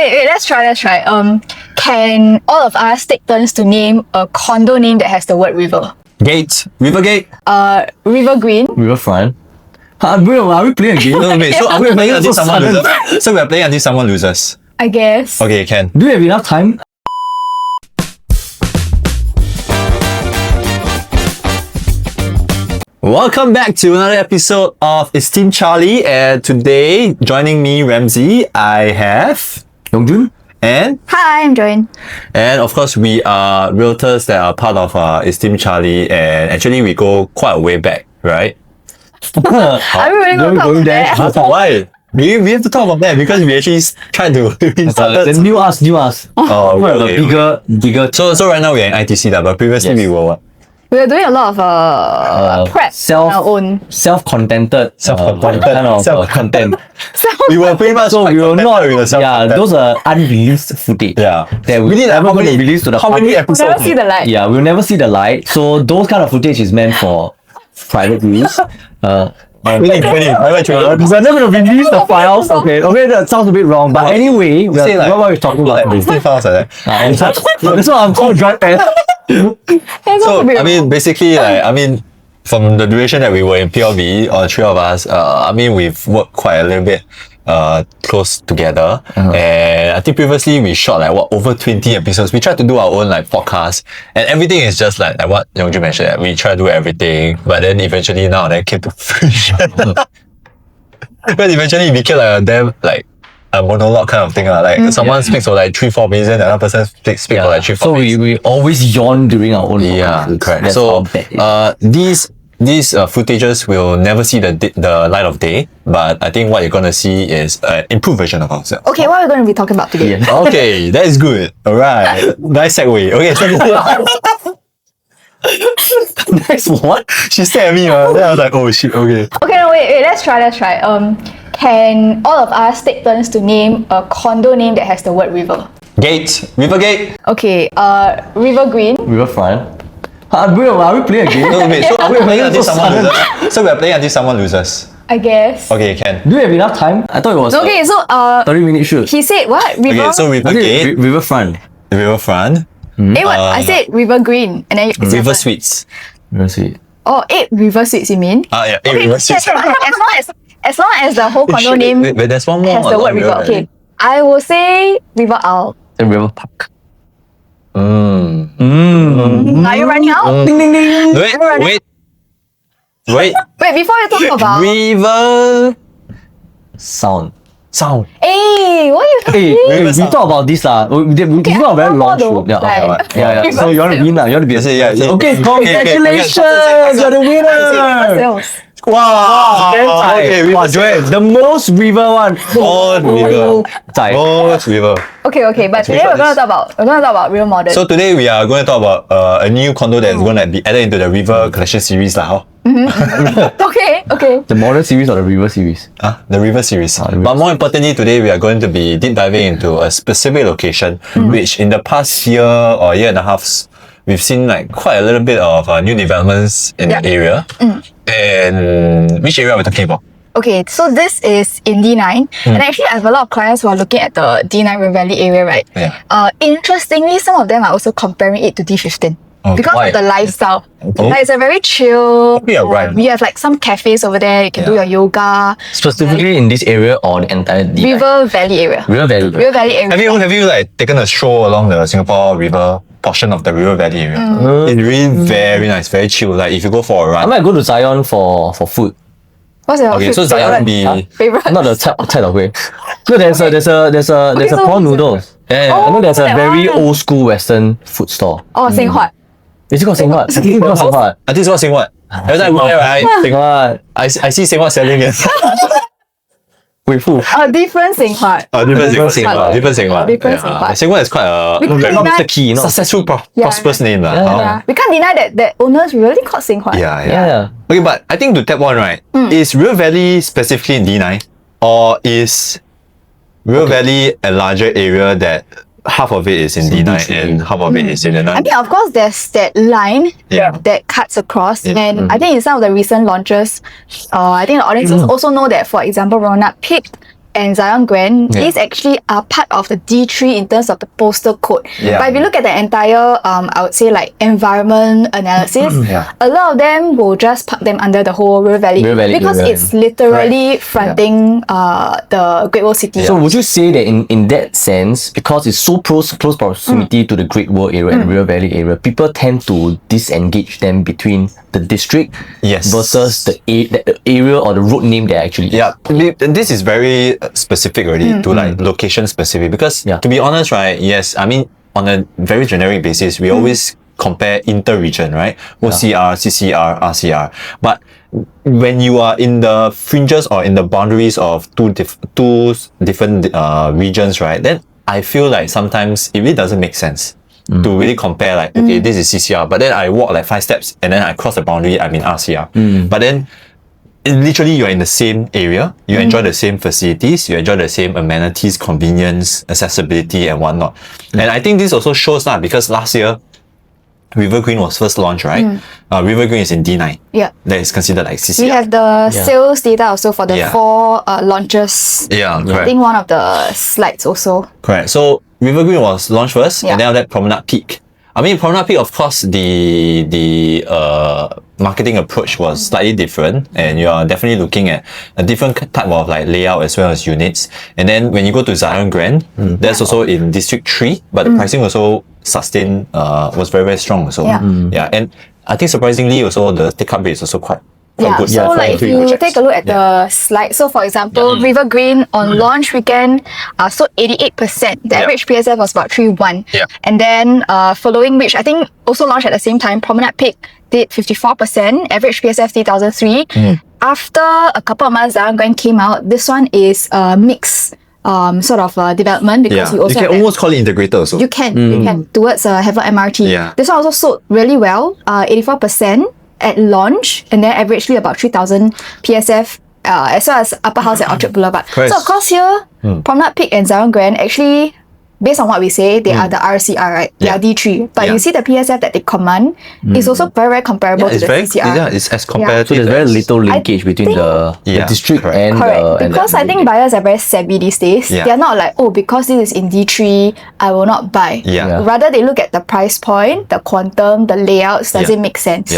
wait. Let's try. Can all of us take turns to name a condo name that has the word river? Gate. Rivergate. River Green. Riverfront. Bro, are we playing a game? No, wait. So are we playing until someone loses? So we're playing until someone loses. I guess. Okay, can. Do we have enough time? Welcome back to another episode of itsteamcharlie, and today joining me, Ramsey, I have Yong Zhun? and Hi, I'm Joan. and of course we are realtors that are part of itsteamcharlie, and actually we go quite a way back, right? Are we really going to talk about that? Why? We have to talk about that because we actually tried to. Then new us. Oh, okay. Bigger. So right now we're in ITC, but previously we were what? We were doing a lot of prep on our own. Self-contented kind of content. We were pretty much So we will not. Yeah, those are unreleased footage. Yeah. That we did never going to release to the how many public. episodes? Never see the light. Yeah, we'll never see the light. So those kind of footage is meant for private use. Really, We're never going to release the files. Okay, that sounds a bit wrong. But anyway, say like- what we're talking about. files like that. That's what I'm called drug test. So I mean, basically, from the duration that we were in PLV, or three of us, we've worked quite a little bit close together. And I think previously we shot over 20 episodes. We tried to do our own podcast, and everything is just like what Yong Zhun mentioned. We try to do everything, but then eventually now that came to fruition. But eventually it became a damn a monologue kind of thing. Someone speaks for 3-4 minutes and another person speaks for 3-4 So minutes. we always yawn during our own Yeah, podcast. correct. That's So how bad it is. these footages will never see the light of day, but I think what you're gonna see is an improved version of ourselves. Okay, what are we going to be talking about today? Yeah. Okay, that is good. All right, nice segue. Okay, so Next what? she stared at me, then I was like, oh shit. Okay. Okay, no, wait. Let's try. Can all of us take turns to name a condo name that has the word river? Gate. Rivergate. Okay, River Green. Riverfront. Bro, are we playing a game? No, wait. So are we playing until someone loses? So we're playing until someone loses. I guess. Okay, can. Do we have enough time? I thought it was Okay, so 30-minute shoot. he said what? River? Okay, so Rivergate, Riverfront. Riverfront, what? I said River Green, and then it's your River turn. Suites. River Suite. Oh, 8 River Suites, you mean? Yeah, Okay, River Suites. as long as the whole condo name Wait, there's one more. has the word river. Okay, I will say River Isle. The River Park. Are you running out? Ding ding ding. Wait. Wait, before you talk about. River Sound. Hey, what you talking? We talk about this lah. We talk a very long show. Yeah. So you want to win lah. You want to be Okay, congratulations! You're the winner! Sales. Wow. Okay, Wow, Joanne, the most river one. Most river. Okay, but today we're gonna talk about real modern. So today we are going to talk about a new condo that is going to be added into the River Collection series lah. Okay. The modern series or the river series? The River series. the river But more importantly, today we are going to be deep diving into a specific location, which in the past year or year and a half, we've seen quite a little bit of new developments in the area. And which area are we talking about? Okay, so this is in D9, and actually I have a lot of clients who are looking at the D9 River Valley area, right? Yeah. Interestingly, some of them are also comparing it to D15. Because why? of the lifestyle. Okay. It's a very chill. Yeah, right. We have some cafes over there. You can do your yoga. Specifically in this area or the entire River Valley area. River Valley. River Valley area. Have you taken a stroll along the Singapore River portion of the River Valley area? It's really very nice, very chill. If you go for a I run. might go to Zion for food. What's your Okay, so Zion will be favorite? Not the Cai Tao Hui. So there's a so prawn noodles. Yeah. I know there's a that very one. old school Western food store. Oh, Sing Huat. Is it called Sing Huat? I think it's called Sing Huat. I think it's what Sing What. Every time I go there, right? Sing Huat. I see Sing What selling it. Wait, who? Different Sing Huat. Different Sing What. Different Sing What. Different Sing What. Sing What is quite a Because Not deny- Mr. Key, no. successful, prosperous name. Yeah. We can't deny that owners really called Sing Huat. Yeah. Okay, but I think to tap one, right, is River Valley specifically in D9? Or is River Valley a larger area that half of it is in D9 and half of it is in the 9? I mean, of course, there's that line Yeah. that cuts across, Yeah. and I think in some of the recent launches, I think the audiences also know that, for example, Ronald picked and Zion Grand, these actually are part of the D3 in terms of the postal code. But if you look at the entire, I would say like environment analysis, a lot of them will just park them under the whole River Valley because it's literally fronting the Great Wall City. So would you say that in that sense, because it's so close proximity to the Great Wall area and River Valley area, people tend to disengage them between the district versus the area or the road name they actually this is very specific already to like location specific because to be honest, right, yes, I mean on a very generic basis we always compare inter-region, right? OCR, CCR, RCR. But when you are in the fringes or in the boundaries of two different regions, right, then I feel like sometimes it really doesn't make sense to really compare like, okay, this is CCR, but then I walk like 5 steps and then I cross the boundary, I'm in RCR. But then literally you're in the same area, you enjoy the same facilities, you enjoy the same amenities, convenience, accessibility and whatnot. And I think this also shows that because last year River Green was first launched, right? River Green is in D9. Yeah. That is considered like CCR. We have the sales data also for the 4 launches. Yeah, correct. I think one of the slides also. Correct. So River Green was launched first and then after that Promenade Peak. I mean, Promenade Peak, of course, the marketing approach was slightly different and you are definitely looking at a different type of like layout as well as units. And then when you go to Zion Grand, that's also in District 3, but the pricing also sustained, was very, very strong. So, and I think surprisingly also the take-up rate is also quite good. So like if you take a look at the slide, so for example, River Green on launch weekend sold 88%. The average PSF was about 3.1. And then following which I think also launched at the same time, Promenade Peak did 54%, average PSF 3,003. After a couple of months, Zion Grand came out. This one is a mixed sort of development because you also can almost call it integrated also. You can towards Heaven MRT. This one also sold really well, 84% at launch, and then averagely about 3,000 PSF as well as Upper House at Orchard Boulevard. So of course here, Promenade Peak and Zion Grand actually, based on what we say, they are the RCR, right? They are D3. But you see the PSF that they command is also very, very comparable to the CCR. Yeah, it's as compared So there's very little linkage between the district and because I think buyers are very savvy these days. They are not like, oh, because this is in D3, I will not buy. Rather, they look at the price point, the quantum, the layouts, does it make sense?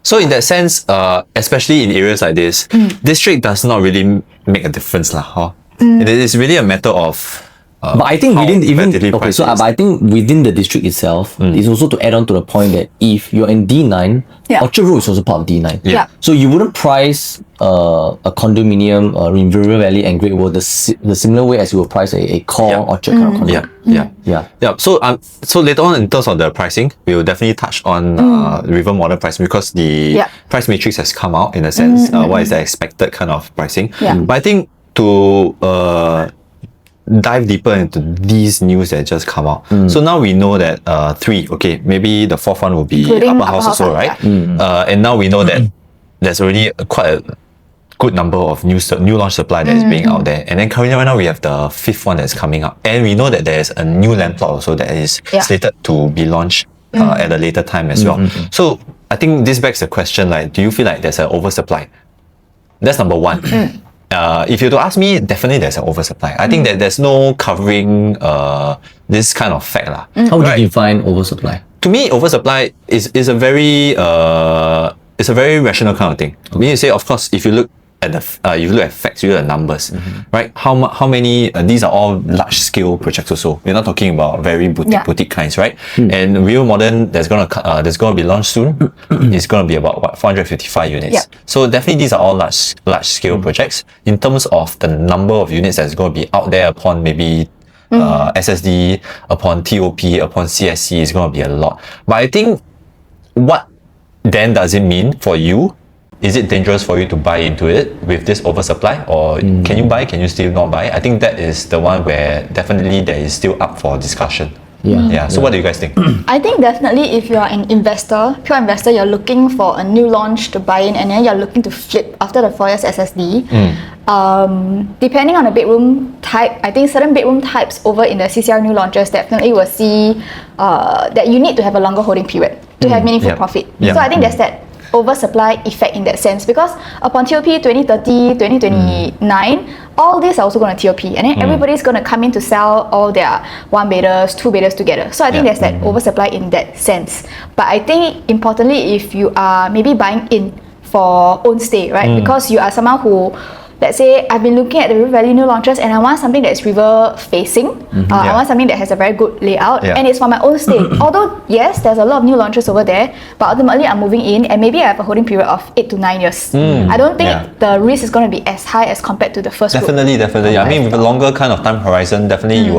So in that sense, especially in areas like this, district does not really make a difference lah. It is really a matter of but I think but I think within the district itself, it's also to add on to the point that if you're in D9, Orchard Road is also part of D9. So you wouldn't price a condominium in River Valley and Great Wall the similar way as you would price a core Orchard kind of condominium. So later on in terms of the pricing, we will definitely touch on River Modern pricing because the price matrix has come out in a sense. What is the expected kind of pricing? But I think to dive deeper into these news that just come out. So now we know that 3, okay, maybe the 4th one will be Upper House also, right? And now we know that there's already quite a good number of new launch supply that is being out there. And then currently right now we have the 5th one that's coming up. And we know that there's a new land plot also that is slated to be launched at a later time as well. So I think this begs the question, like, do you feel like there's an oversupply? That's number 1. If you were to ask me, definitely there's an oversupply. I think that there's no covering this kind of fact lah. How would you define oversupply? To me, oversupply is a very rational kind of thing. I mean, you say, of course, if you look at facts, you look at numbers, right? How many? These are all large scale projects also. We're not talking about very boutique kinds, right? And Real Modern, there's gonna be launched soon. It's gonna be about 455 units. So definitely these are all large scale projects. In terms of the number of units that's gonna be out there upon maybe SSD, upon TOP, upon CSC is gonna be a lot. But I think what then does it mean for you? Is it dangerous for you to buy into it with this oversupply, or can you buy? Can you still not buy? I think that is the one where definitely there is still up for discussion. So what do you guys think? I think definitely if you are an investor, pure investor, you're looking for a new launch to buy in and then you're looking to flip after the 4 years SSD. Depending on the bedroom type, I think certain bedroom types over in the CCR new launches definitely will see that you need to have a longer holding period to have meaningful profit. So I think there's that oversupply effect in that sense because upon TOP 2030, 2029, all these are also going to TOP, and then everybody's going to come in to sell all their 1-bedders, 2-bedders together. So I think there's that oversupply in that sense. But I think importantly, if you are maybe buying in for own stay, right? Because you are someone who, let's say, I've been looking at the River Valley new launches and I want something that's river facing. I want something that has a very good layout and it's for my own stay. Although, yes, there's a lot of new launches over there, but ultimately I'm moving in and maybe I have a holding period of 8 to 9 years. I don't think the risk is going to be as high as compared to the first Definitely. I mean, with a longer kind of time horizon, definitely you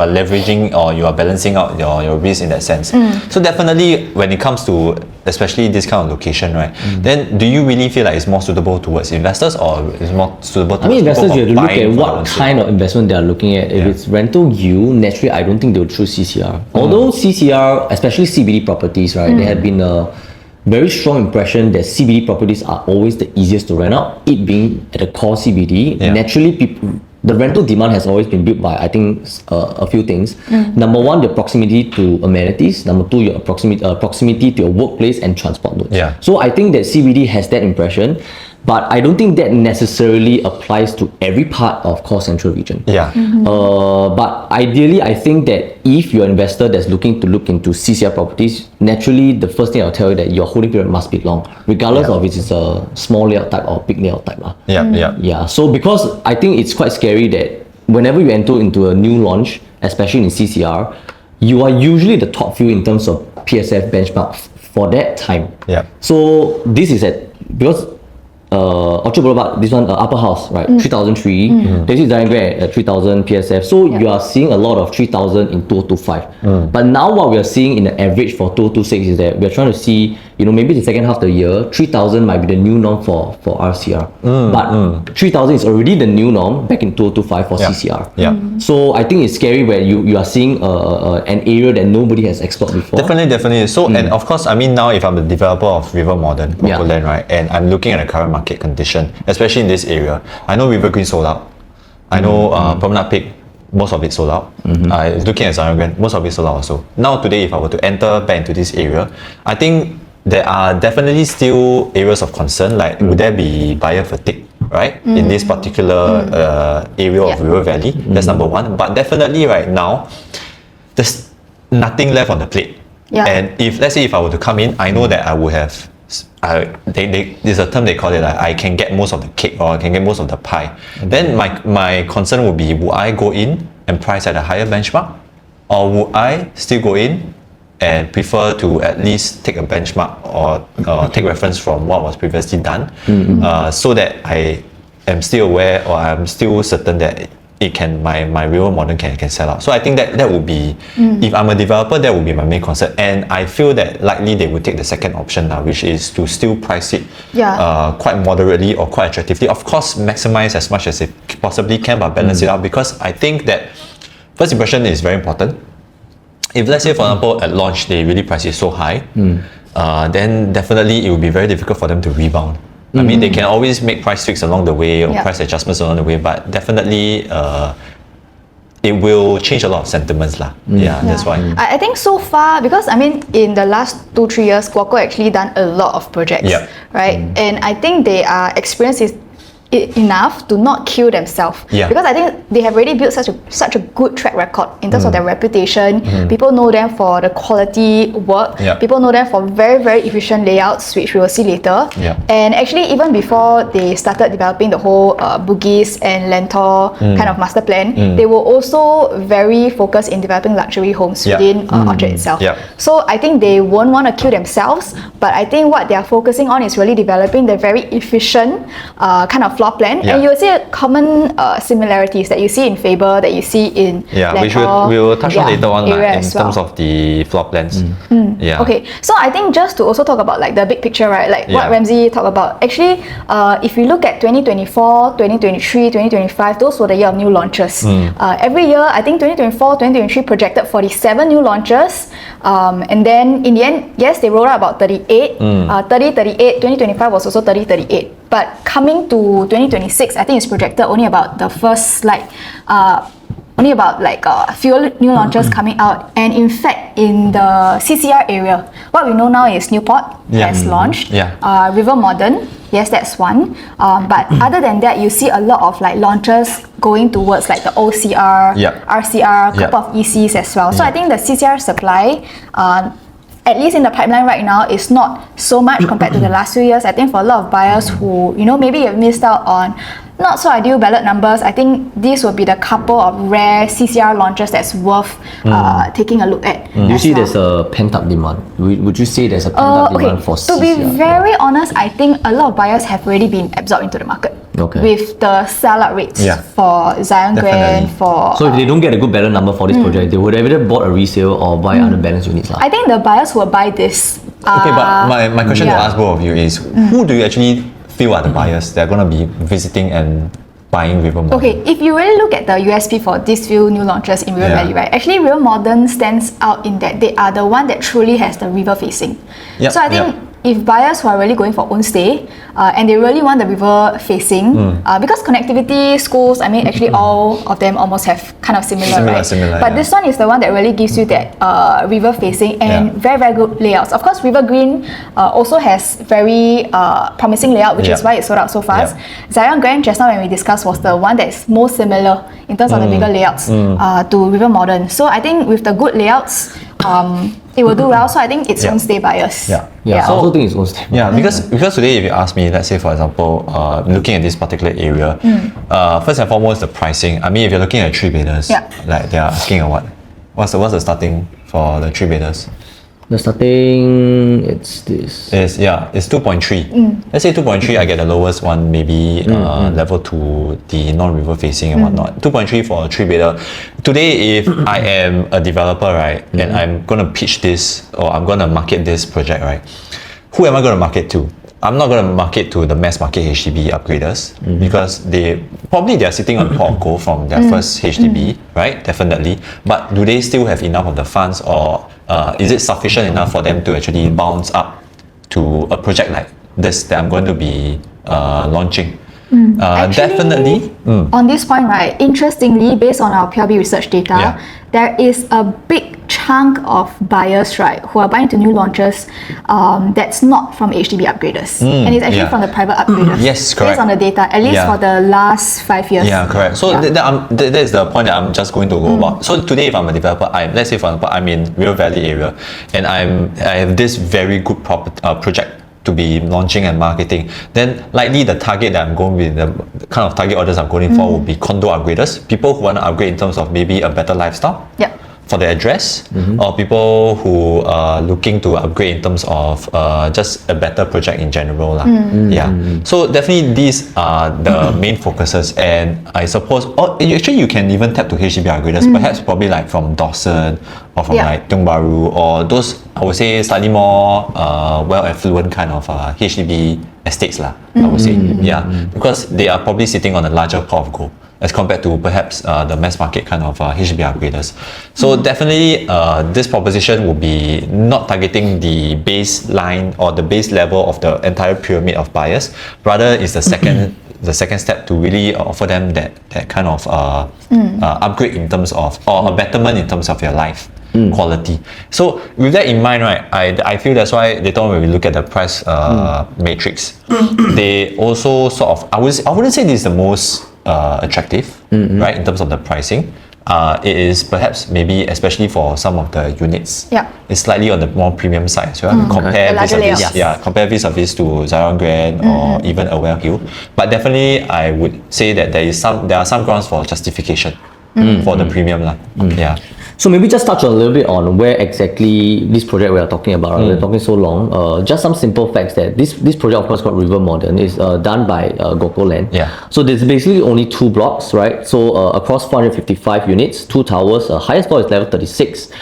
are leveraging or you are balancing out your risk in that sense. So definitely when it comes to especially this kind of location, right, then do you really feel like it's more suitable towards investors or is more suitable towards investors, you have to look buying at what kind of investment they are looking at. If it's rental yield, naturally I don't think they will choose CCR. Although CCR, especially CBD properties, right, there have been a very strong impression that CBD properties are always the easiest to rent out, it being at the core CBD. Naturally, the rental demand has always been built by, I think, a few things. Number one, the proximity to amenities. Number two, your proximity to your workplace and transport nodes. So I think that CBD has that impression, but I don't think that necessarily applies to every part of core central region. But ideally, I think that if you're an investor that's looking to look into CCR properties, naturally, the first thing I'll tell you that your holding period must be long, regardless of if it's a small layout type or big layout type. So because I think it's quite scary that whenever you enter into a new launch, especially in CCR, you are usually the top few in terms of PSF benchmark for that time. So this is because Orchard Boulevard, this one, Upper House, right? 3003. This is diagram at 3000 PSF. So you are seeing a lot of 3000 in 2025. But now what we are seeing in the average for 2026 is that we are trying to see, maybe the second half of the year, 3000 might be the new norm for RCR. But 3000 is already the new norm back in 2025 for CCR. So I think it's scary where you are seeing an area that nobody has explored before. Definitely. So, and of course, I mean, now if I'm the developer of River Modern, GuocoLand, right, and I'm looking at the current market condition, especially in this area, I know River Green sold out. I know Promenade Peak, most of it sold out. Looking at Zion Grand, most of it sold out also. Now today, if I were to enter back into this area, I think there are definitely still areas of concern, like would there be buyer fatigue, right, in this particular area of River Valley? That's number one. But definitely right now, there's nothing left on the plate. And if, let's say, if I were to come in, I know that I would have, there's a term they call it, like, I can get most of the cake or I can get most of the pie. Then my concern would be, would I go in and price at a higher benchmark, or would I still go in and prefer to at least take a benchmark or take reference from what was previously done, so that I am still aware or I'm still certain that my River Modern can sell out. So I think that would be, if I'm a developer, that would be my main concern. And I feel that likely they would take the second option now, which is to still price it quite moderately or quite attractively. Of course, maximize as much as it possibly can, but balance it out, because I think that first impression is very important. If, let's say, for example, at launch they really price it so high, then definitely it will be very difficult for them to rebound. I mean, they can always make price tweaks along the way or price adjustments along the way, but definitely it will change a lot of sentiments. That's why. I think so far, because I mean, in the last 2-3 years, Guoco actually done a lot of projects, right? And I think they are experienced enough to not kill themselves, because I think they have already built such a good track record in terms of their reputation. People know them for the quality work. People know them for very, very efficient layouts, which we will see later. And actually, even before they started developing the whole Bugis and Lentor kind of master plan, they were also very focused in developing luxury homes within Orchard itself. So I think they won't want to kill themselves, but I think what they are focusing on is really developing the very efficient kind of floor plan, and you'll see common similarities that you see in Faber, that you see in which we will touch on later on in terms of the floor plans. Okay, so I think just to also talk about like the big picture, right, like what Ramsey talked about, actually if you look at 2024, 2023, 2025, those were the year of new launches. Every year, I think 2024, 2023 projected 47 new launches, and then in the end, yes, they rolled out about 38, 38, 2025 was also 38. But coming to 2026, I think it's projected only about the first only about like a few new launches coming out. And in fact, in the CCR area, what we know now is Newport has launched. River Modern, yes, that's one. But other than that, you see a lot of like launches going towards like the OCR, RCR, a couple of ECs as well. So I think the CCR supply, at least in the pipeline right now, is not so much compared to the last few years. I think for a lot of buyers who, maybe you've missed out on not so ideal ballot numbers, I think these will be the couple of rare CCR launches that's worth taking a look at. You see there's a pent-up demand. Would you say there's a pent-up demand for CCR? To be very honest, I think a lot of buyers have already been absorbed into the market. With the sell-out rates for Zion Grand, So if they don't get a good ballot number for this project, they would have either bought a resale or buy other balance units. I think the buyers who will buy this... okay, but my question to ask both of you is, who do you actually feel are the buyers that are going to be visiting and buying River Modern? Okay, if you really look at the USP for these few new launches in River Valley, right? Actually, River Modern stands out in that they are the one that truly has the river facing. So I think if buyers who are really going for own stay and they really want the river facing, because connectivity, schools, I mean, actually all of them almost have kind of similar, right? But this one is the one that really gives you that river facing and very, very good layouts. Of course, River Green also has very promising layout, which is why it sold out so fast. Zion Grand, just now when we discussed, was the one that is most similar in terms of the bigger layouts to River Modern. So I think with the good layouts, it will do well. So I think it's own stay buyers. I also think it's own stay. Because today if you ask me, let's say for example, looking at this particular area, first and foremost the pricing. I mean, if you're looking at 3-beders, like they are asking what? What's the starting for the 3-beders? The starting, it's this. It's 2.3. Let's say 2.3, I get the lowest one, maybe level 2, the non-river facing and whatnot. 2.3 for a 3-bedder. Today, if I am a developer, right, and I'm going to pitch this or I'm going to market this project, right, who am I going to market to? I'm not going to market to the mass market HDB upgraders because they're sitting on pot of gold from their first HDB, right? Definitely. But do they still have enough of the funds, or is it sufficient enough for them to actually bounce up to a project like this that I'm going to be launching? Actually, definitely. On this point, right, interestingly, based on our PLB research data, there is a big chunk of buyers, right, who are buying into new launches that's not from HDB upgraders. And it's actually from the private upgraders. Yes, correct. Based on the data, at least for the last 5 years. Yeah, correct. So that's the point that I'm just going to go about. So today, if I'm a developer, let's say for example, I'm in River Valley area, and I have this very good project to be launching and marketing, then likely the target that I'm going with, the kind of target orders I'm going for will be condo upgraders, people who want to upgrade in terms of maybe a better lifestyle for their address, or people who are looking to upgrade in terms of just a better project in general. So definitely these are the main focuses, and I suppose actually you can even tap to HDB upgraders, perhaps probably like from Dawson or from like Tiong Bahru, or those I would say slightly more well affluent kind of HDB estates I would say, because they are probably sitting on a larger pot of gold as compared to perhaps the mass market kind of HDB upgraders. So definitely this proposition will be not targeting the baseline or the base level of the entire pyramid of buyers, rather is the second step to really offer them that kind of upgrade in terms of, or a betterment in terms of your life quality. So with that in mind, right, I feel that's why later on when we look at the price matrix, they also sort of, I wouldn't say this is the most attractive, right, in terms of the pricing. It is perhaps maybe especially for some of the units, it's slightly on the more premium side. So compare vis-a-vis to Zion Grand or even Aware Hill. But definitely I would say that there are some grounds for justification for the premium So maybe just touch a little bit on where exactly this project we are talking about. We're talking so long. Just some simple facts that this project, of course, called River Modern, is done by GuocoLand. So there's basically only 2 blocks, right? So across 455 units, 2 towers. Highest floor is level 36.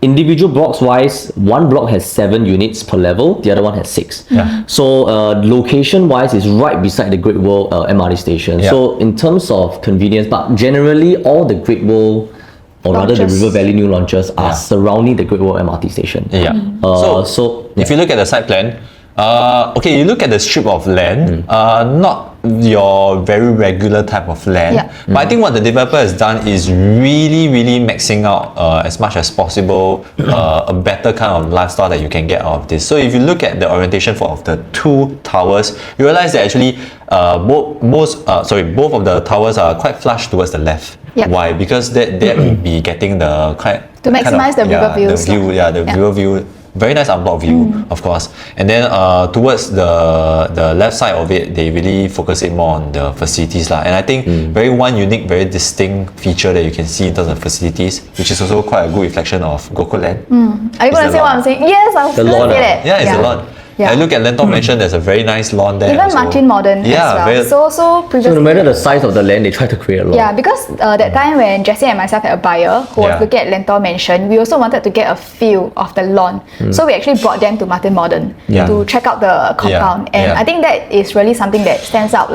Individual blocks wise, one block has 7 units per level, the other one has 6. So location wise is right beside the Great World MRT station. So in terms of convenience, but generally all the Great World, or rather the River Valley new launches, are surrounding the Great World MRT station. So if you look at the site plan, you look at the strip of land, not your very regular type of land. But I think what the developer has done is really maxing out as much as possible a better kind of lifestyle that you can get out of this. So if you look at the orientation of the two towers, you realize that actually both of the towers are quite flush towards the left. Why? Because that will be getting the to maximize the river views. The river view. Very nice unblocked view, of course. And then towards the left side of it, they really focus it more on the facilities. And I think one unique, very distinct feature that you can see in terms of facilities, which is also quite a good reflection of GuocoLand. Are you going to say what I'm saying? Yes, I was going to say that. Yeah, it's the lawn. I look at Lentor Mansion, there's a very nice lawn there. Even Martin Modern as well. So previously, so no matter the size of the land, they try to create a lawn. Yeah, because that time when Jessie and myself had a buyer who was looking at Lentor Mansion, we also wanted to get a feel of the lawn. So we actually brought them to Martin Modern to check out the compound. And I think that is really something that stands out.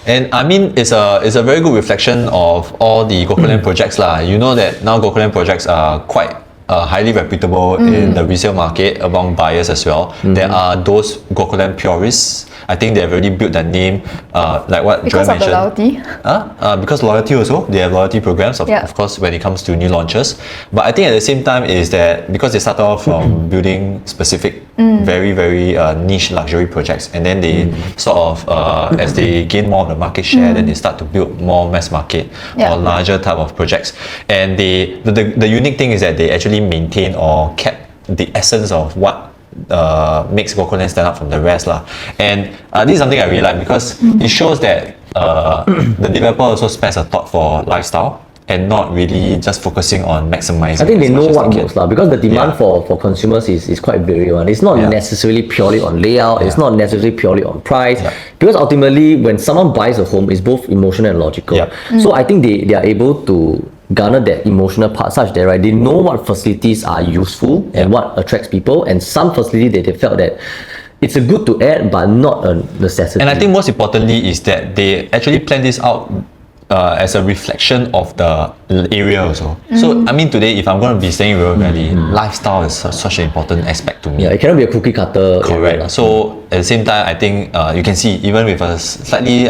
And I mean, it's a very good reflection of all the GuocoLand projects. You know that now GuocoLand projects are quite highly reputable in the resale market among buyers as well. There are those GuocoLand purists. I think they've already built that name, like what because Joy of mentioned. the loyalty. Because loyalty also, they have loyalty programs, of course, when it comes to new launches. But I think at the same time is that because they start off from building specific, very niche luxury projects, and then they sort of, as they gain more of the market share, then they start to build more mass market or larger type of projects. And the unique thing is that they actually maintain or kept the essence of what makes GuocoLand stand out from the rest. And this is something I really like because it shows that the developer also spares a thought for lifestyle and not really just focusing on maximizing. I think they know what works because the demand for consumers is quite varied. It's not necessarily purely on layout, it's not necessarily purely on price, because ultimately when someone buys a home, it's both emotional and logical. So I think they are able to garner that emotional part such that they know what facilities are useful and what attracts people, and some facility that they felt that it's a good to add but not a necessity. And I think most importantly is that they actually plan this out as a reflection of the area also. So I mean today if I'm going to be staying in River Valley, lifestyle is such an important aspect to me. It cannot be a cookie cutter. Correct. So at the same time I think you can see even with a slightly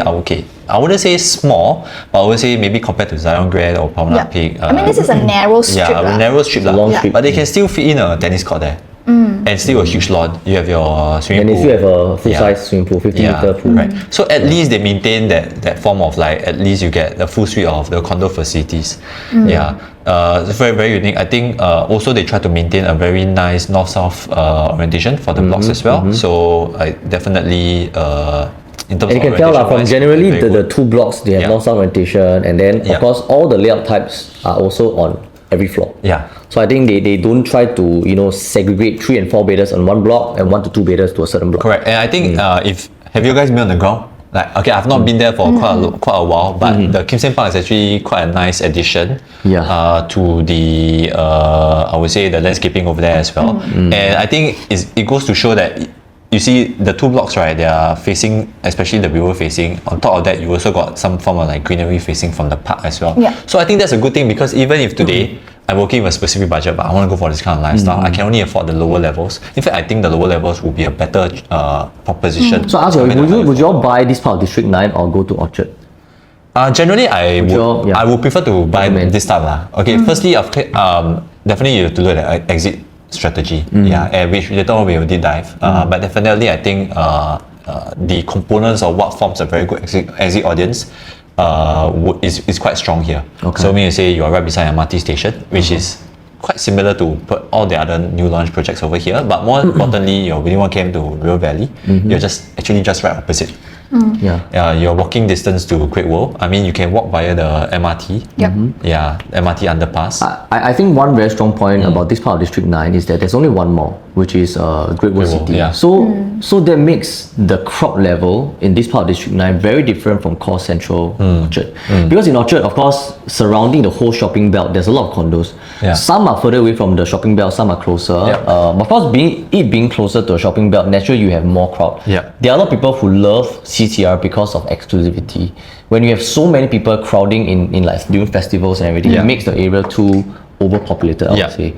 I wouldn't say small, but I would say maybe compared to Zion Grand or Promenade Peak. I mean this is a narrow strip. A narrow strip, long strip. But they can still fit in a tennis court there. And still a huge lawn. You have your swimming pool. And they still have a full-size swimming pool, 50-meter pool. Right. So at least they maintain that form of at least you get the full suite of the condo facilities. It's very unique. I think also they try to maintain a very nice north-south orientation for the blocks as well. So I definitely in terms and you can tell from generally the two blocks they have north-south orientation, and then of course all the layout types are also on every floor. So I think they don't try to segregate 3 and 4 bedders on one block and 1 to 2 bedders to a certain block. Correct. And I think have you guys been on the ground? I've not been there for quite a while, but the Kim Seng Park is actually quite a nice addition to the I would say the landscaping over there as well. And I think it goes to show that you see the 2 blocks, they are facing, especially the river facing. On top of that, you also got some form of greenery facing from the park as well. So I think that's a good thing because even if today I'm working with a specific budget, but I want to go for this kind of lifestyle, I can only afford the lower levels. In fact, I think the lower levels will be a better proposition. So ask you, would you all buy this part of District 9 or go to Orchard? Generally, I would prefer to buy this type. Firstly, definitely you have to look at exit strategy, which later on we will deep dive. But definitely, I think the components of what forms a very good exit audience is quite strong here. So when you say you are right beside MRT station, which is quite similar to all the other new launch projects over here, but more importantly, within 1 km to River Valley, you're just right opposite. Your walking distance to Great World. I mean, you can walk via the MRT. MRT underpass. I think one very strong point about this part of District 9 is that there's only one mall, which is Great World City. So that makes the crowd level in this part of District 9 very different from core central Orchard. Because in Orchard, of course, surrounding the whole shopping belt, there's a lot of condos. Some are further away from the shopping belt, some are closer. Of course, being closer to a shopping belt, naturally you have more crowd. There are a lot of people who love CCR because of exclusivity. When you have so many people crowding in during festivals and everything, it makes the area too overpopulated, I would say.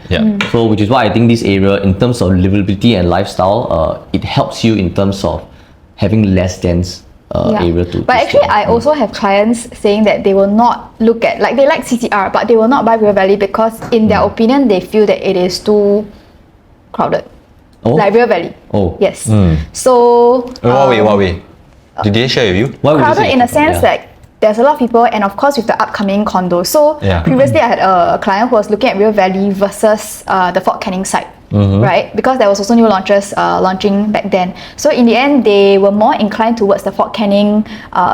So which is why I think this area, in terms of livability and lifestyle, it helps you in terms of having less dense area to. But actually, I also have clients saying that they will not look at, like, they like CCR, but they will not buy River Valley because, in their opinion, they feel that it is too crowded. Like River Valley. Yes. So. What way? Did they share with you? Crowded in a sense that there's a lot of people, and of course with the upcoming condos. So previously I had a client who was looking at River Valley versus the Fort Canning site. Right? Because there was also new launches launching back then. So in the end, they were more inclined towards the Fort Canning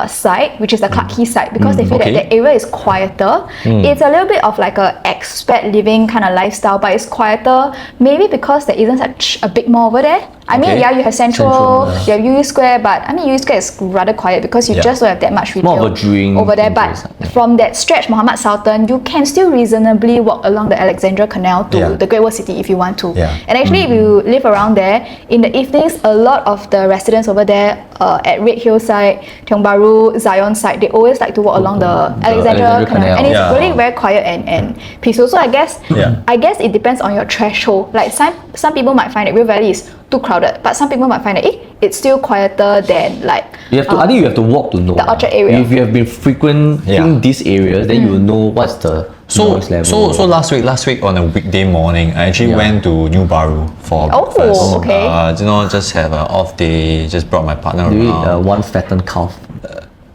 site, which is the Clarke Quay site, because they feel that the area is quieter. It's a little bit of like a expat living kind of lifestyle, but it's quieter, maybe because there isn't such a big mall over there. I mean, you have Central, you have UE Square, but I mean, UE Square is rather quiet because you just don't have that much retail over there. But from that stretch, Mohammed Sultan, you can still reasonably walk along the Alexandra Canal to the Great Wall City if you want to. And actually, if you live around there, in the evenings, a lot of the residents over there at Red Hill side, Tiong Bahru, Zion side, they always like to walk along the Alexandra Canal. And it's really very quiet and peaceful. So I guess it depends on your threshold. Like some people might find that River Valley is too crowded, but some people might find that it's still quieter than like I think you have to walk to know the Orchard area. If you have been frequenting these areas, then you will know what's the noise level. So last week on a weekday morning, I actually went to New Baru for breakfast. Just have an off day. Just brought my partner around. One fattened calf.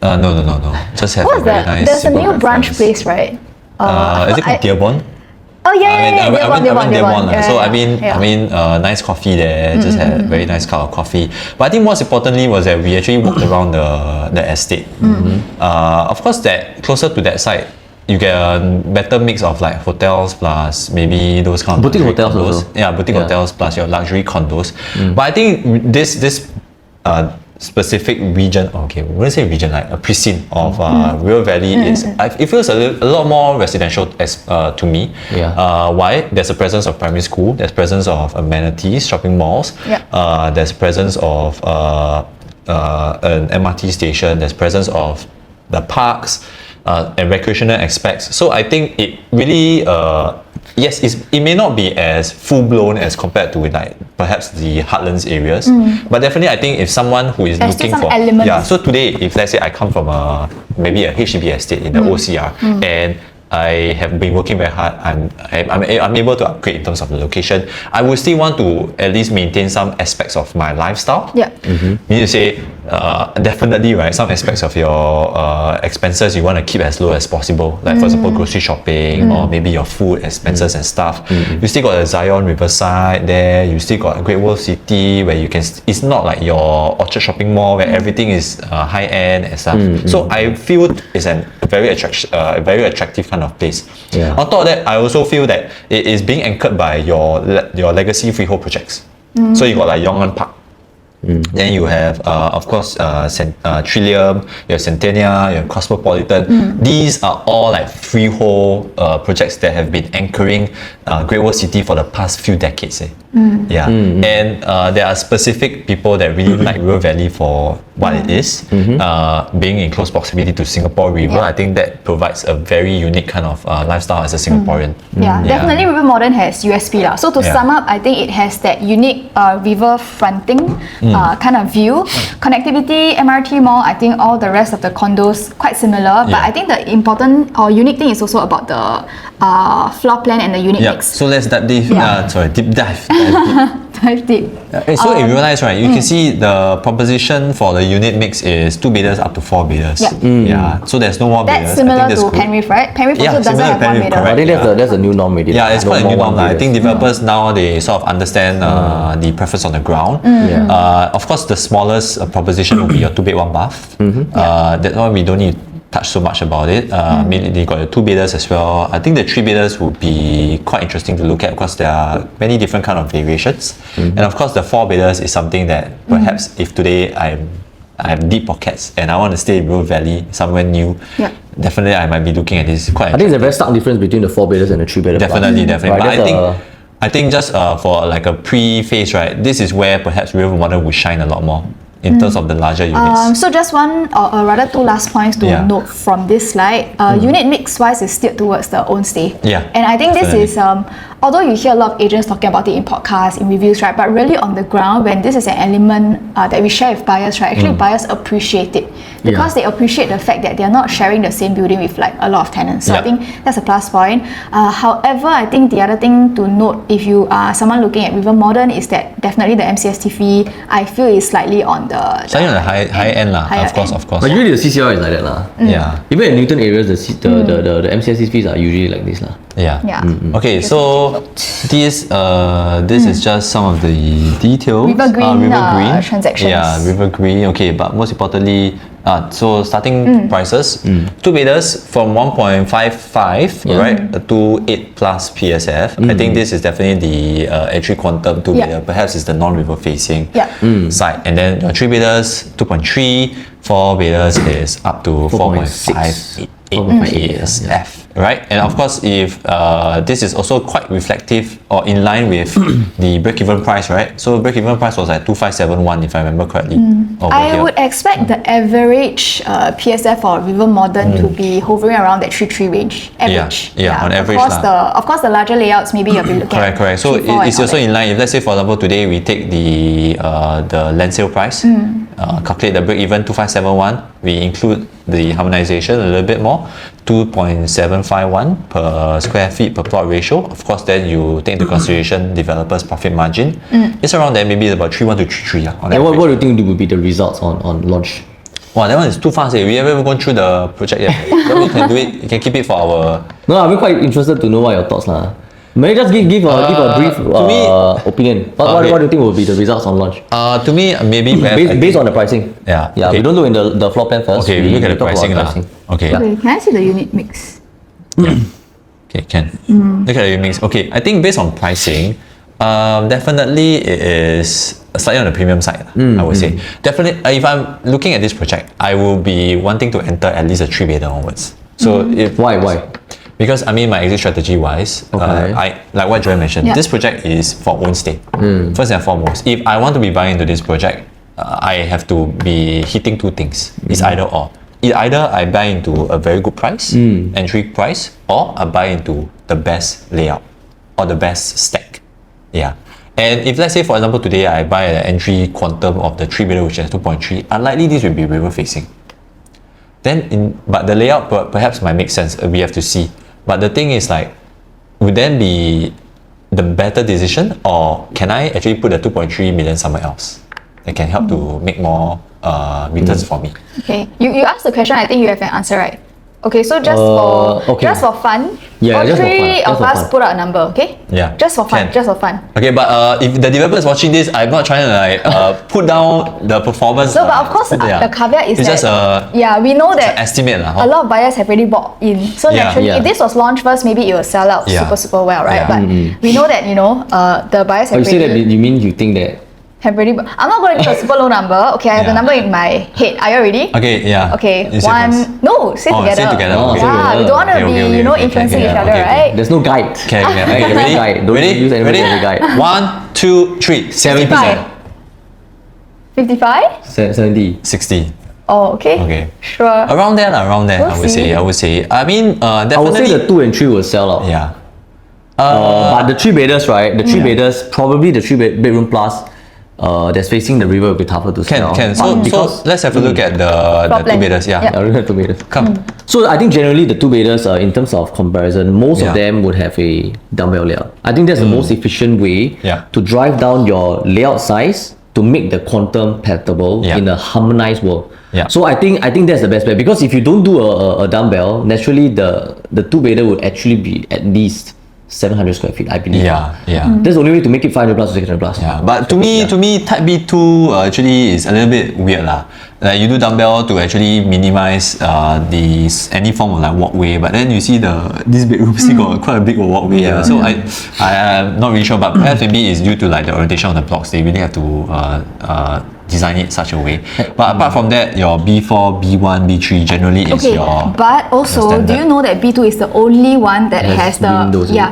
No. Just have What's a very that? nice. There's a new brunch place, right? Is it called Dearborn? Oh yeah, I went Dearborn. So I mean, nice coffee there. Just had a very nice cup of coffee. But I think most importantly was that we actually walked around the estate. Of course, that closer to that site, you get a better mix of like hotels plus maybe those kind of boutique hotels condos. also. Boutique hotels plus your luxury condos. But I think this specific region, we wouldn't say region, like a precinct of River Valley it feels a lot more residential as to me. Why? There's a presence of primary school, there's presence of amenities, shopping malls, there's presence of an MRT station, there's presence of the parks and recreational aspects. So I think it really it may not be as full-blown as compared to like perhaps the heartlands areas, but definitely I think if someone who is looking for elements. So today, if let's say I come from maybe a HDB estate in the OCR and I have been working very hard, I'm able to upgrade in terms of the location, I would still want to at least maintain some aspects of my lifestyle. Meaning to say, definitely, right, some aspects of your expenses you want to keep as low as possible. Like for example, grocery shopping or maybe your food expenses and stuff. You still got the Zion Riverside there. You still got Great Wall City where you can. It's not like your Orchard shopping mall where everything is high end and stuff. So I feel it's a very attractive kind of place. On top of that, I also feel that it is being anchored by your legacy freehold projects. So you got like Yong Zhun Park. Then you have, of course, Trillium, you have Centennia, you have Cosmopolitan. These are all like freehold projects that have been anchoring Great Wall City for the past few decades. And there are specific people that really like River Valley for what it is. Being in close proximity to Singapore River, I think that provides a very unique kind of lifestyle as a Singaporean. Definitely River Modern has USP lah. So to sum up, I think it has that unique river fronting kind of view. Connectivity, MRT mall, I think all the rest of the condos quite similar. But I think the important or unique thing is also about the floor plan and the unit mix. So let's deep dive. Dive deep. So if you realize, right, you can see the proposition for the unit mix is 2 beders up to 4 beders. So there's no more beders. That's similar to Penrith, right? Penrith also doesn't have 1 bedder. I think that's a new norm already. It's quite a new norm. I think developers now, they sort of understand the preference on the ground. Of course, the smallest proposition will be your 2-bed 1 bath. That one we don't need to touch so much about it. Maybe they got the 2 beders as well. I think the 3 beders would be quite interesting to look at because there are many different kind of variations. And of course, the 4 beders is something that perhaps if today I have deep pockets and I want to stay in River Valley, somewhere new, definitely I might be looking at this. I think there's a very stark difference between the 4 beders and the 3 beders. Definitely. But I think just for like a pre-phase, right, this is where perhaps River Modern will shine a lot more. in terms of the larger units? So just one or rather two last points to note from this slide. Unit mix wise is steered towards the own stay. Yeah. And I think this is although you hear a lot of agents talking about it in podcasts, in reviews, right? But really on the ground, when this is an element that we share with buyers, right? Actually, buyers appreciate it because they appreciate the fact that they are not sharing the same building with like a lot of tenants. So I think that's a plus point. However, I think the other thing to note if you are someone looking at River Modern is that definitely the MCST fee I feel is slightly on the high end lah. Of course. But usually the CCR is like that lah. Yeah. Even in Newton areas, the MCST fees are usually like this lah. Yeah. Okay, so this is just some of the details. River Green transactions. Yeah, River Green. Okay, but most importantly, so starting prices, two bidders from 1.55 right to 8 plus PSF. I think this is definitely the entry quantum two bidder. Perhaps it's the non-river facing side, and then three bidders 2.3, four bidders is up to 4.58 PSF. Right, and of course, if this is also quite reflective or in line with the break-even price, right? So break-even price was at 2571, if I remember correctly. I would expect the average PSF for River Modern to be hovering around that 3.3 range. Average. On average. Of course, the larger layouts maybe you'll be looking at. Correct. So it's also in line. If let's say for example today we take the land sale price, calculate the break-even 2571, we include the harmonization a little bit more, 2.751 per square feet per plot ratio. Of course, then you take into consideration developers' profit margin. It's around there, maybe it's about 3.1 to 3.3. And what do you think would be the results on launch? Wow, that one is too fast. We haven't even gone through the project yet. Then we can do it. You can keep it for our. No, I'm quite interested to know what your thoughts lah. May I just give a brief opinion? What do you think will be the results on launch? To me, maybe based on the pricing. Yeah. Okay. We don't look in the floor plan first. Okay, we look at the pricing lah. Okay. Can I see the unit mix? Okay, can. Look at the unit mix. Okay, I think based on pricing, definitely it is slightly on the premium side. I would say definitely. If I'm looking at this project, I will be wanting to enter at least a 3-bedder onwards. So why? Because I mean, my exit strategy wise, I like what Joanne mentioned. This project is for own stay. First and foremost, if I want to be buying into this project, I have to be hitting two things. It's either or. Either I buy into a very good price, entry price, or I buy into the best layout or the best stack. Yeah. And if let's say for example today I buy an entry quantum of the 3-bedder which is 2.3, unlikely this will be river facing. But the layout perhaps might make sense. We have to see. But the thing is like, would then be the better decision, or can I actually put the 2.3 million somewhere else that can help to make more returns for me? Okay, you asked the question. I think you have an answer, right? Okay, so just for fun, all three of us put out a number, okay? Yeah. Just for fun. Okay, but if the developer is watching this, I'm not trying to like put down the performance. So, but of course, the caveat is it's that just we know that estimate a lot of buyers have already bought in. So naturally, if this was launched first, maybe it will sell out super well, right? But we know that the buyers have. You say that you think that. I'm not going to give a super low number. Okay, I have the number in my head. Are you ready? Okay, yeah. Okay, you say no, say together. Say together. We don't want to be, influencing each other, right? There's no guide. Okay, ready? Don't use anybody as a guide. 1, 2, 3. 70%. 55? 70. 60. Oh, okay. Sure. Around there, I would say. I mean, definitely. I would say the 2 and 3 will sell out. Yeah. But the 3-bedders, right? The 3-bedders, probably the 3-bedroom plus. That's facing the river will be tougher to sell. Can. So let's have a look at the 2-bedders. Yeah. I look at 2-bedders. Come. So I think generally the 2-bedders, in terms of comparison, most of them would have a dumbbell layout. I think that's the most efficient way to drive down your layout size to make the quantum palatable in a harmonized world. Yeah. So I think that's the best bet, because if you don't do a dumbbell, naturally the 2-bedder would actually be at least 700 square feet, I believe. That's the only way to make it 500 plus or 600 plus. Yeah, but to me, Type B2 actually is a little bit weird lah. Like you do dumbbell to actually minimize any form of like walkway, but then you see this bedroom still got quite a big walkway. So I am not really sure, but perhaps maybe it's due to like the orientation of the blocks. They really have to design it such a way. But apart from that, your B4, B1, B3 generally is your. But also, do you know that B2 is the only one that has the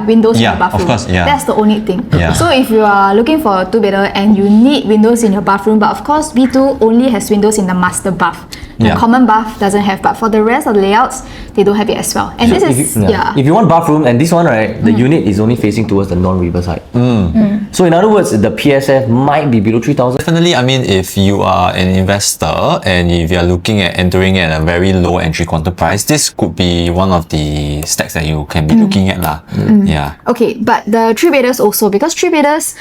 windows in the bathroom? Of course, yeah. That's the only thing. Yeah. So if you are looking for a two-bedder and you need windows in your bathroom, but of course B2 only has windows in the master bath. The common bath doesn't have, but for the rest of the layouts, they don't have it as well. And so this is if you want bathroom, and this one, right, the unit is only facing towards the non-river side. So in other words, the PSF might be below 3,000. Definitely, I mean, if you are an investor and if you are looking at entering at a very low entry quantum price, this could be one of the stacks that you can be looking at lah. Yeah. Okay, but the three bedders also, because three bedders,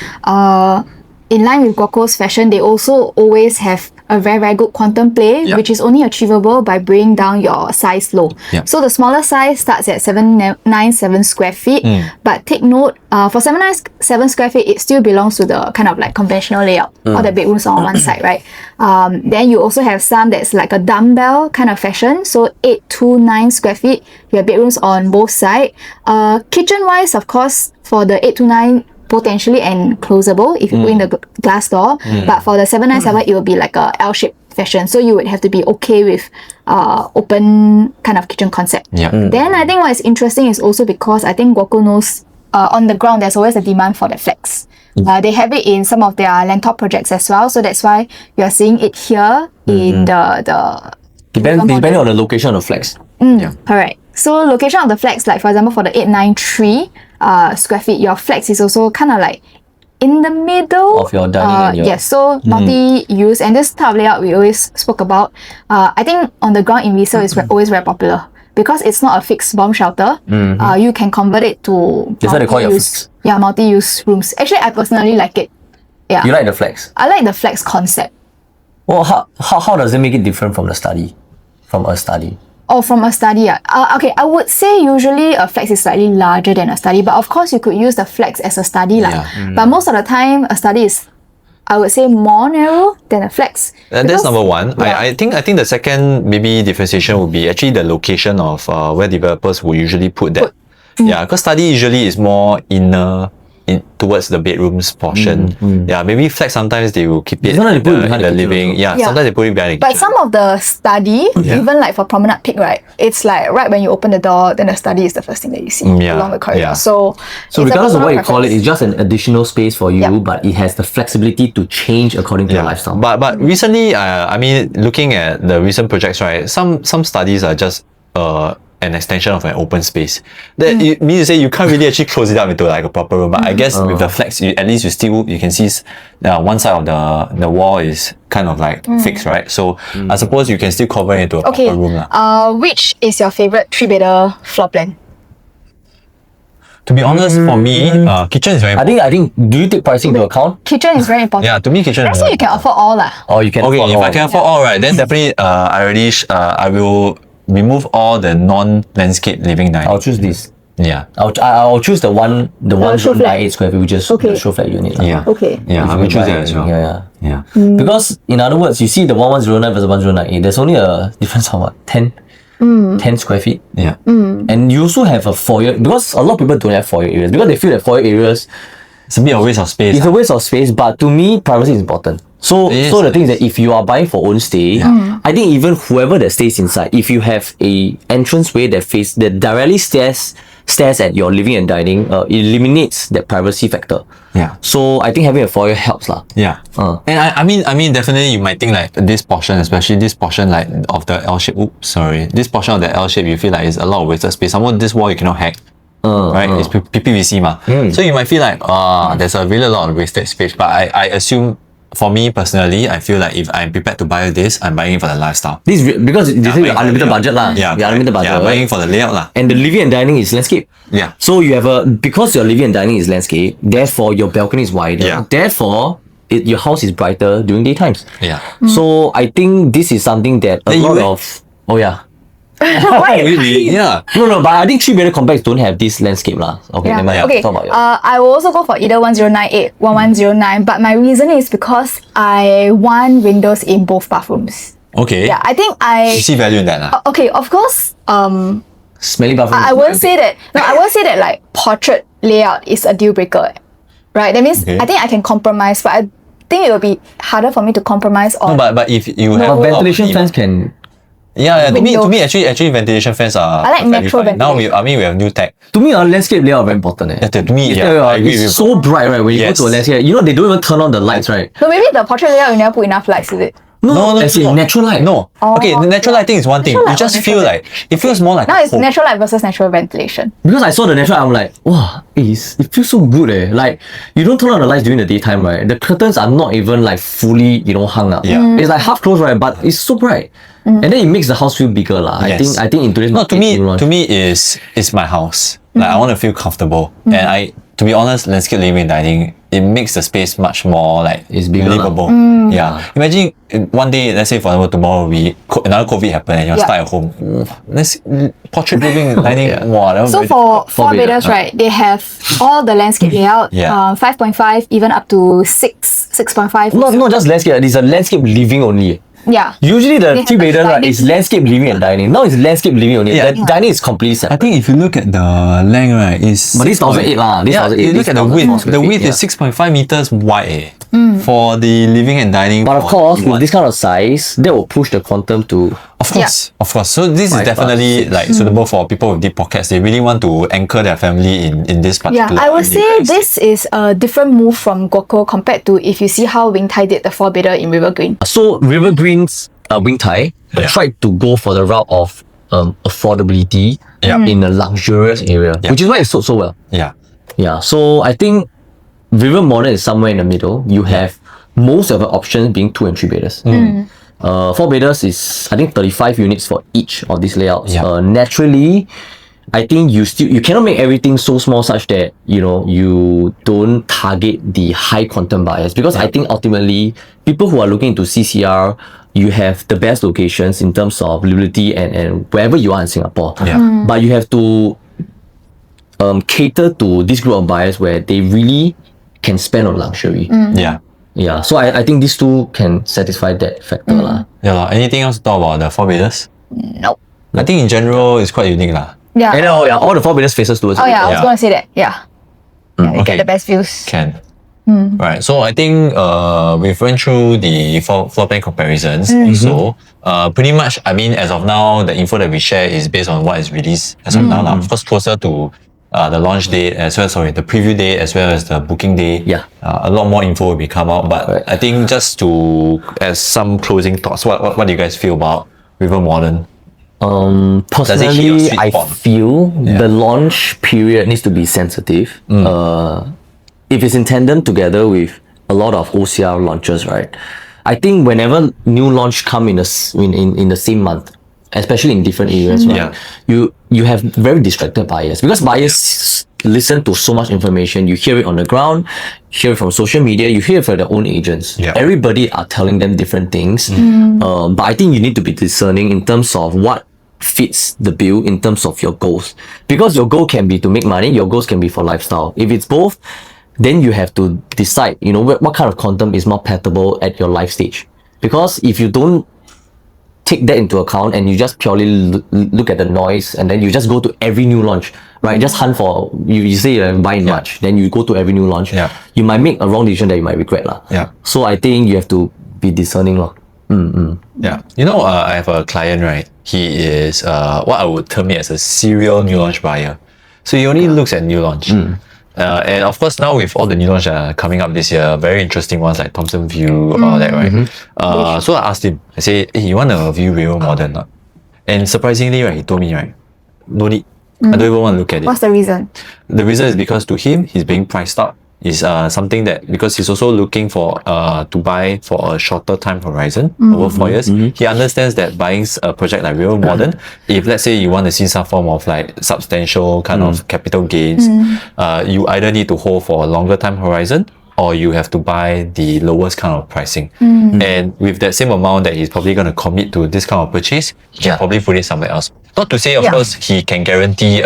in line with Guoco's fashion, they also always have a very, very good quantum play, which is only achievable by bringing down your size low. So the smaller size starts at 797 square feet, but take note, for 797 square feet, it still belongs to the kind of like conventional layout. All the bedrooms are on one side, right? Then you also have some that's like a dumbbell kind of fashion. So 829 square feet, you have bedrooms on both sides. Kitchen-wise, of course, for the 829, potentially enclosable if you put in the glass door, but for the 797 it will be like a L-shaped fashion, so you would have to be okay with open kind of kitchen concept. Then I think what is interesting is also because I think Guoco knows on the ground there's always a demand for the flex. They have it in some of their land top projects as well, so that's why you're seeing it here in the depending on the location of the flex. Correct. So location of the flex, like for example for the 893 square feet, your flex is also kind of like in the middle of your dining area. Yes, so multi-use, and this type of layout we always spoke about. I think on the ground in resale is always very popular because it's not a fixed bomb shelter. You can convert it to that's why they call it a flex. Yeah, multi-use rooms. Actually, I personally like it. Yeah, you like the flex? I like the flex concept. Well, how does it make it different from a study? From a study? Oh, from a study. Okay, I would say usually a flex is slightly larger than a study, but of course you could use the flex as a study. But most of the time, a study is, I would say, more narrow than a flex. That's number one. I think the second maybe differentiation would be actually the location of where developers will usually put that. Yeah, because study usually is more inner towards the bedrooms portion. Yeah, maybe flex sometimes they will keep it behind the living. Yeah, sometimes they put it behind the kitchen. But some of the study, even like for Promenade Peak, right, it's like right when you open the door, then the study is the first thing that you see along the corridor. So regardless of what you call it, it's just an additional space for you, but it has the flexibility to change according to your lifestyle. But recently, I mean, looking at the recent projects, right, some studies are just an extension of an open space. That it means to say you can't really actually close it up into like a proper room. But I guess with the flex, at least you can see one side of the wall is kind of like fixed, right? So I suppose you can still cover it into a proper room. Which is your favorite 3-bedder floor plan? To be honest, for me, kitchen is very important. I think. Do you take pricing into account? Kitchen is very important. Yeah, to me, kitchen. Let's say you can afford all lah. Oh, you can. Okay, afford if all. I can afford all, right, then definitely, I will remove all the non-landscape living dining. I'll choose this. Yeah. I'll choose the 198 square feet, which is the show flat unit. Yeah. Okay. Yeah, I will choose it as well. Yeah. Because in other words, you see the 1109 versus 1098, there's only a difference of what? 10 square feet. Yeah. And you also have a foyer, because a lot of people don't have foyer areas, because they feel that foyer areas, it's a bit of a waste of space. It's a waste of space, but to me, privacy is important. So the thing is that if you are buying for own stay, I think even whoever that stays inside, if you have a entranceway that directly stares at your living and dining, it eliminates that privacy factor. Yeah. So I think having a foyer helps lah. Yeah. And I mean definitely you might think like this portion, especially this portion like of the L shape. This portion of the L shape, you feel like it's a lot of wasted space. Someone this wall you cannot hack. Right? It's PPVC ma. So you might feel like there's a really lot of wasted space. But I assume, for me personally, I feel like if I'm prepared to buy this, I'm buying it for the lifestyle. Because this is unlimited budget lah. Yeah, unlimited budget. Yeah, buying for the layout lah. And the living and dining is landscape. Yeah. So you have because your living and dining is landscape, therefore your balcony is wider. Yeah. Therefore, your house is brighter during daytimes. Yeah. So I think this is something that a lot of. Oh yeah. Really? Yeah. No, but I think 3-bedder complex don't have this landscape lah. Okay, never mind. Okay. Talk about I will also go for either 1098, 1109, but my reason is because I want windows in both bathrooms. Okay. Yeah, I think You see value in that lah. okay, of course. smelly bathroom. I won't say that. No, I won't say that like portrait layout is a deal breaker, right? That means I think I can compromise, but think it will be harder for me to compromise on. No, but if you have ventilation fans can. Yeah, to me, actually, ventilation fans are. I like natural fine. Now ventilation. we have new tech. To me, our landscape layout very important. To me, I agree with it's so bright, right? When you go to a landscape, you know they don't even turn on the lights, right? So maybe the portrait layout you never put enough lights, is it? No, as in natural light. No. Okay, the natural lighting is one thing. Natural You light just or feel natural like it feels more like Now it's home. natural light versus natural ventilation. Because I saw the natural, I'm like, wow, it feels so good. Like, you don't turn on the lights during the daytime, right? The curtains are not even like fully, hung up. Yeah. It's like half closed, right? But it's so bright. And then it makes the house feel bigger. Yes. I think in today's No, to market, me is my house. Like I want to feel comfortable, and to be honest, landscape living and dining, it makes the space much more like It's bigger lah. livable. Yeah. Imagine one day, let's say for example tomorrow another COVID happen and you're stuck at home. Let's portrait living and dining. Wow, that was So very for difficult. four bedders, right, they have all the landscape layout, Yeah. 5.5 even up to 6.5. not just landscape, it's a landscape living only. Yeah. Usually the have three-bedder the right, is landscape living and dining. Now it's landscape living only. Yeah. The dining is completely I separate. think if you look at the length, right, is But this 1,800 lah. This Yeah, 1,800. you look at the width. 1,000 The square width feet, is 6.5 meters wide for the living and dining. But of for course, with everyone. this kind of size, that will push the quantum to. Of course. So this is Five, definitely like suitable for people with deep pockets. They really want to anchor their family in this Yeah, particular. I would say device. this is a different move from Guoco compared to if you see how Wing Tai did the 4-bedder in River Green. So River Green's Wing Tai tried to go for the route of affordability in a luxurious area, which is why it sold so well. Yeah. Yeah, so I think River Modern is somewhere in the middle. You have most of the options being 2 and 3 bedders. 4 bedders is I think 35 units for each of these layouts. Yeah. Naturally, I think you cannot make everything so small such that you don't target the high quantum buyers, because I think ultimately people who are looking into CCR, you have the best locations in terms of livability and wherever you are in Singapore. Yeah. But you have to cater to this group of buyers where they really can spend on luxury. Yeah. Yeah, so I think these two can satisfy that factor lah. Yeah. Anything else to talk about the 4 bedders? Nope. I think in general it's quite unique lah. Yeah. And all the 4 bedders faces towards Oh yeah, I was Yeah. going to say that. Yeah. You okay. get the best views. Can. Right. So I think we've went through the floor plan comparisons. So pretty much, I mean, as of now, the info that we share is based on what is released as of now. Of course, closer to the launch date as well, the preview date as well as the booking day. Yeah. A lot more info will be come out. But Right. I think just to, as some closing thoughts, what do you guys feel about River Modern? Does it hit your Personally, sweet I spot? feel the launch period needs to be sensitive. If it's in tandem together with a lot of OCR launches, right? I think whenever new launch come in the same month, especially in different areas, right? You have very distracted buyers, because buyers listen to so much information. You hear it on the ground, hear it from social media, you hear it from their own agents. Yeah. Everybody are telling them different things. But I think you need to be discerning in terms of what fits the bill in terms of your goals, because your goal can be to make money, your goals can be for lifestyle. If it's both, then you have to decide what kind of quantum is more palatable at your life stage. Because if you don't take that into account and you just purely look at the noise and then you just go to every new launch, right? Just hunt for, you say you're buying much, then you go to every new launch, you might make a wrong decision that you might regret lah. Yeah. So I think you have to be discerning lah. Yeah. I have a client, right? He is what I would term it as a serial new launch buyer. So he only looks at new launch. And of course, now with all the new launch coming up this year, very interesting ones like Thompson View, all that, right? So I asked him, I say, hey, you want to view River Modern or not? And surprisingly, right, he told me, right, no need. I don't even want to look at it. What's the reason? The reason is because to him, he's being priced out. Is something that, because he's also looking for to buy for a shorter time horizon, over 4 years. He understands that buying a project like River Modern, if let's say you want to see some form of like substantial kind of capital gains, you either need to hold for a longer time horizon, or you have to buy the lowest kind of pricing. And with that same amount that he's probably going to commit to this kind of purchase, he can probably put it somewhere else. Not to say, of course, he can guarantee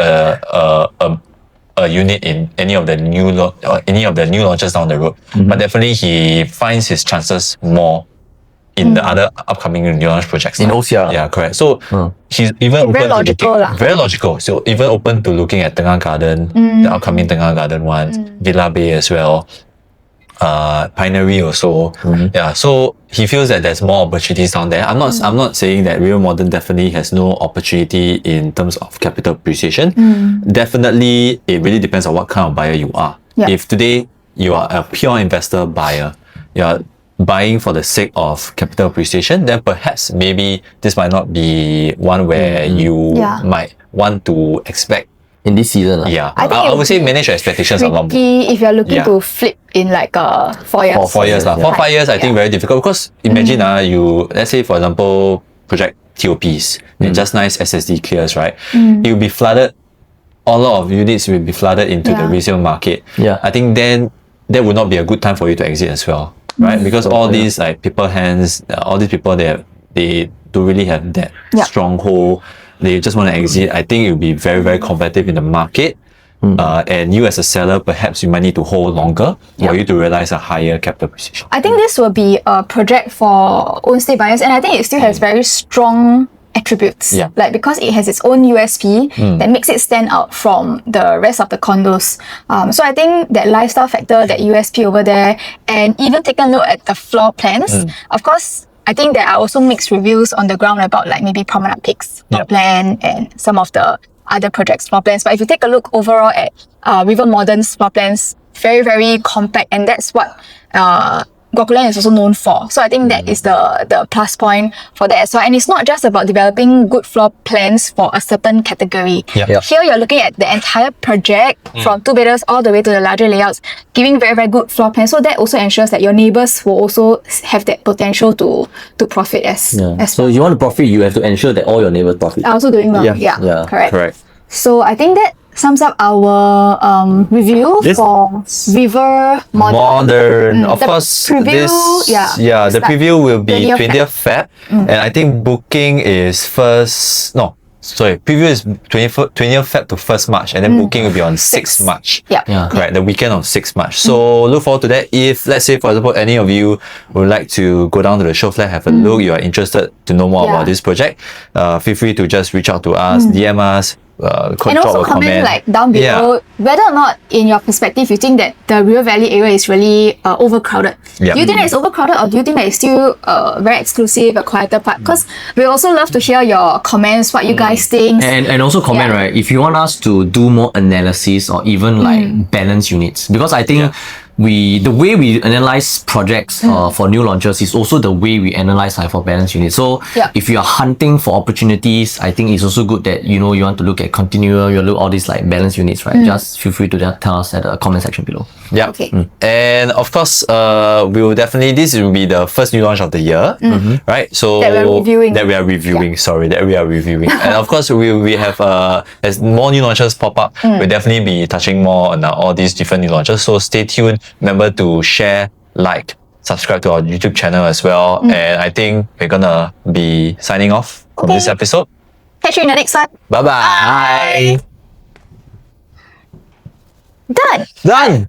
a unit in any of the new launches down the road, but definitely he finds his chances more in the other upcoming new launch projects. In OCR. Yeah, correct. So he's even open Very to logical looking, lah. very logical. So even open to looking at Tengah Garden, the upcoming Tengah Garden one, Villa Bay as well. Pinery also. Yeah, so he feels that there's more opportunities down there. I'm not saying that River Modern definitely has no opportunity in terms of capital appreciation. Definitely, it really depends on what kind of buyer you are. Yeah. If today you are a pure investor buyer, you're buying for the sake of capital appreciation, then perhaps maybe this might not be one where you might want to expect in this season. Yeah, I would say manage your expectations a lot more. If you're looking to flip in like 4 years. For 4 years. For 5 years, I think very difficult because imagine you, let's say for example, project TOPs, and just nice SSD clears, right? It will be flooded, a lot of units will be flooded into the resale market. I think then that would not be a good time for you to exit as well, right? Because all these like paper hands, all these people they don't really have that stronghold. They just want to exit. I think it will be very, very competitive in the market. And you as a seller, perhaps you might need to hold longer for you to realize a higher capital appreciation. I think this will be a project for own stay buyers, and I think it still has very strong attributes. Like because it has its own USP that makes it stand out from the rest of the condos. So I think that lifestyle factor, that USP over there, and even take a look at the floor plans. Of course, I think there are also mixed reviews on the ground about like maybe Promenade Peak's floor plan and some of the other projects' floor plans. But if you take a look overall at River Modern's floor plans, very, very compact, and that's what GuocoLand is also known for. So I think that is the plus point for that as well. And it's not just about developing good floor plans for a certain category. Here you're looking at the entire project from 2-bedrooms all the way to the larger layouts, giving very, very good floor plans. So that also ensures that your neighbours will also have that potential to profit as well. So you want to profit, you have to ensure that all your neighbours profit. Are also doing well. Correct. So I think that sums up our review for River Modern. Of course, the preview will be 20th Feb. And I think booking is preview is 20th Feb to 1st March, and then booking will be on 6th March. Correct, the weekend of 6th March. So look forward to that. If, let's say, for example, any of you would like to go down to the show flat, have a look, you are interested to know more about this project, feel free to just reach out to us, DM us, and also comment like down below whether or not in your perspective you think that the River Valley area is really overcrowded. Do you think that it's overcrowded, or do you think that it's still very exclusive, a quieter part? Because we also love to hear your comments, what you guys think. And also comment, right, if you want us to do more analysis or even like balance units, because I think the way we analyze projects for new launches is also the way we analyze like for balance units. So if you are hunting for opportunities, I think it's also good that you want to look at continual, you look all these like balance units, right? Just feel free to tell us at the comment section below. And of course, we will definitely, this will be the first new launch of the year, right? So that we are reviewing. And of course, we have as more new launches pop up, we'll definitely be touching more on all these different new launches. So stay tuned. Remember to share, like, subscribe to our YouTube channel as well. And I think we're gonna be signing off from this episode. Catch you in the next one. Bye-bye. Done.